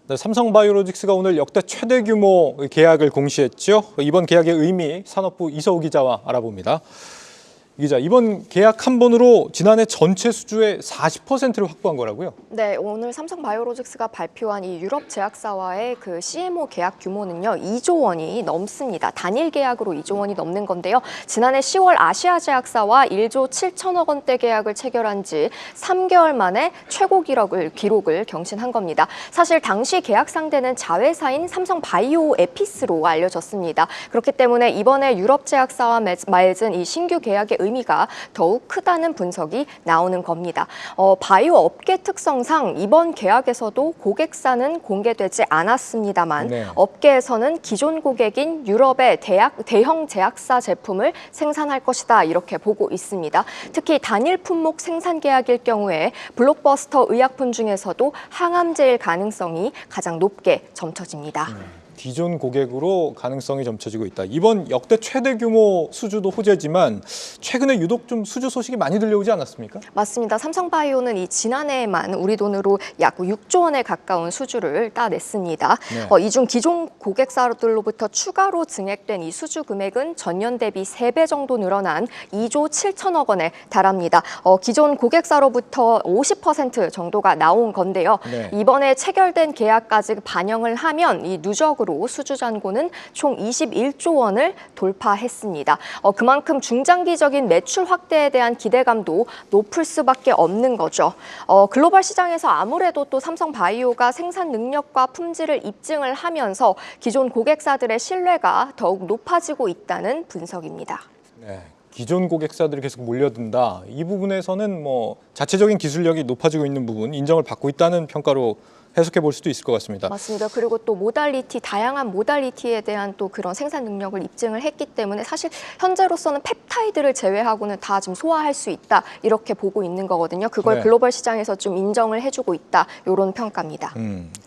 네, 삼성바이오로직스가 오늘 역대 최대 규모 계약을 공시했죠. 이번 계약의 의미 산업부 이서우 기자와 알아봅니다. 이 기자, 이번 계약 한 번으로 지난해 전체 수주의 40%를 확보한 거라고요? 네, 오늘 삼성바이오로직스가 발표한 이 유럽 제약사와의 그 CMO 계약 규모는요, 2조 원이 넘습니다. 단일 계약으로 2조 원이 넘는 건데요. 지난해 10월 아시아 제약사와 1조 7천억 원대 계약을 체결한 지 3개월 만에 최고 기록을 경신한 겁니다. 사실 당시 계약 상대는 자회사인 삼성바이오 에피스로 알려졌습니다. 그렇기 때문에 이번에 유럽 제약사와 맺은 이 신규 계약의 의미가 더욱 크다는 분석이 나오는 겁니다. 바이오 업계 특성상 이번 계약에서도 고객사는 공개되지 않았습니다만 업계에서는 기존 고객인 유럽의 대형 제약사 제품을 생산할 것이다 이렇게 보고 있습니다. 특히 단일 품목 생산 계약일 경우에 블록버스터 의약품 중에서도 항암제일 가능성이 가장 높게 점쳐집니다. 기존 고객으로 가능성이 점쳐지고 있다. 이번 역대 최대 규모 수주도 호재지만 최근에 유독 좀 수주 소식이 많이 들려오지 않았습니까? 맞습니다. 삼성바이오는 이 지난해에만 우리 돈으로 약 6조 원에 가까운 수주를 따냈습니다. 이 중 기존 고객사들로부터 추가로 증액된 이 수주 금액은 전년 대비 3배 정도 늘어난 2조 7천억 원에 달합니다. 기존 고객사로부터 50% 정도가 나온 건데요. 이번에 체결된 계약까지 반영을 하면 이 누적으로 수주 잔고는 총 21조 원을 돌파했습니다. 그만큼 중장기적인 매출 확대에 대한 기대감도 높을 수밖에 없는 거죠. 글로벌 시장에서 아무래도 또 삼성바이오가 생산 능력과 품질을 입증을 하면서 기존 고객사들의 신뢰가 더욱 높아지고 있다는 분석입니다. 네. 기존 고객사들이 계속 몰려든다. 이 부분에서는 뭐 자체적인 기술력이 높아지고 있는 부분, 인정을 받고 있다는 평가로 해석해 볼 수도 있을 것 같습니다. 맞습니다. 그리고 또 다양한 모달리티에 대한 또 그런 생산 능력을 입증을 했기 때문에 사실 현재로서는 펩타이드를 제외하고는 다 지금 소화할 수 있다 이렇게 보고 있는 거거든요. 그걸 글로벌 시장에서 좀 인정을 해주고 있다 이런 평가입니다.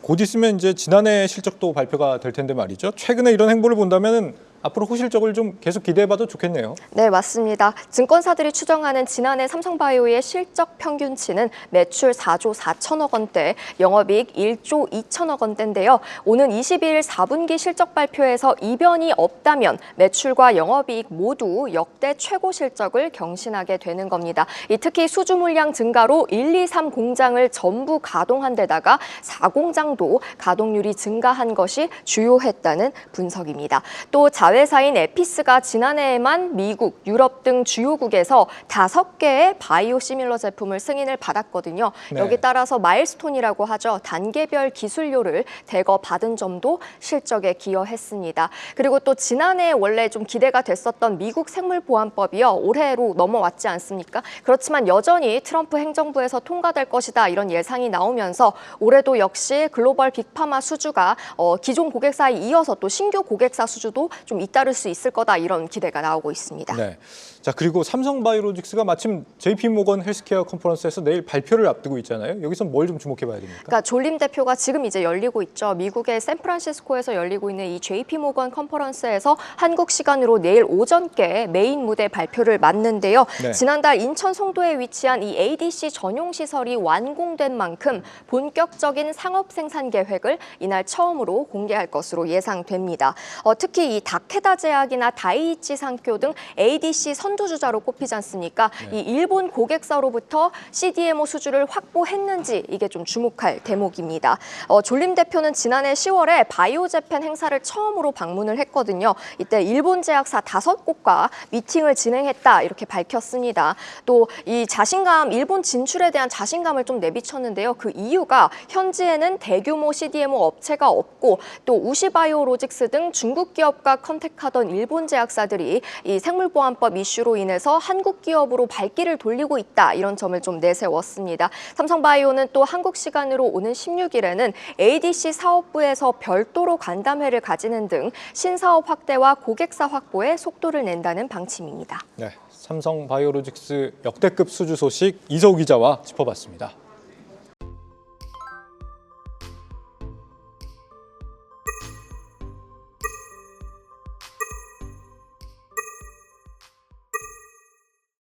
곧 있으면 이제 지난해 실적도 발표가 될 텐데 말이죠. 최근에 이런 행보를 본다면은 앞으로 호실적을 좀 계속 기대해봐도 좋겠네요. 네, 맞습니다. 증권사들이 추정하는 지난해 삼성바이오의 실적 평균치는 매출 4조 4천억 원대, 영업이익 1조 2천억 원대인데요. 오는 22일 4분기 실적 발표에서 이변이 없다면 매출과 영업이익 모두 역대 최고 실적을 경신하게 되는 겁니다. 특히 수주 물량 증가로 1, 2, 3 공장을 전부 가동한 데다가 4공장도 가동률이 증가한 것이 주요했다는 분석입니다. 또 자회사인 에피스가 지난해에만 미국, 유럽 등 주요국에서 5개의 바이오 시밀러 제품을 승인을 받았거든요. 여기 따라서 마일스톤이라고 하죠. 단계별 기술료를 대거 받은 점도 실적에 기여했습니다. 그리고 또 지난해 원래 좀 기대가 됐었던 미국 생물보안법이요. 올해로 넘어왔지 않습니까? 그렇지만 여전히 트럼프 행정부에서 통과될 것이다 이런 예상이 나오면서 올해도 역시 글로벌 빅파마 수주가 기존 고객사에 이어서 또 신규 고객사 수주도 좀 잇따를 수 있을 거다 이런 기대가 나오고 있습니다. 네. 자, 그리고 삼성바이오로직스가 마침 JP모건 헬스케어 컨퍼런스에서 내일 발표를 앞두고 있잖아요. 여기서 뭘 좀 주목해 봐야 됩니까? 그러니까 졸림 대표가 지금 이제 열리고 있죠. 미국의 샌프란시스코에서 열리고 있는 이 JP모건 컨퍼런스에서 한국 시간으로 내일 오전께 메인 무대 발표를 맞는데요. 지난달 인천 송도에 위치한 이 ADC 전용 시설이 완공된 만큼 본격적인 상업 생산 계획을 이날 처음으로 공개할 것으로 예상됩니다. 특히 이 다케다 제약이나 다이이치 상쿄 등 ADC 선두주자로 꼽히지 않습니까? 이 일본 고객사로부터 CDMO 수주를 확보했는지 이게 좀 주목할 대목입니다. 졸림 대표는 지난해 10월에 바이오재팬 행사를 처음으로 방문을 했거든요. 이때 일본 제약사 5곳과 미팅을 진행했다 이렇게 밝혔습니다. 또 이 일본 진출에 대한 자신감을 좀 내비쳤는데요. 그 이유가 현지에는 대규모 CDMO 업체가 없고 또 우시바이오로직스 등 중국 기업과 컨택하던 일본 제약사들이 이 생물보안법 이슈로 인해서 한국 기업으로 발길을 돌리고 있다 이런 점을 좀 내세웠습니다. 삼성바이오는 또 한국 시간으로 오는 16일에는 ADC 사업부에서 별도로 간담회를 가지는 등 신사업 확대와 고객사 확보에 속도를 낸다는 방침입니다. 네, 삼성바이오로직스 역대급 수주 소식 이서우 기자와 짚어봤습니다.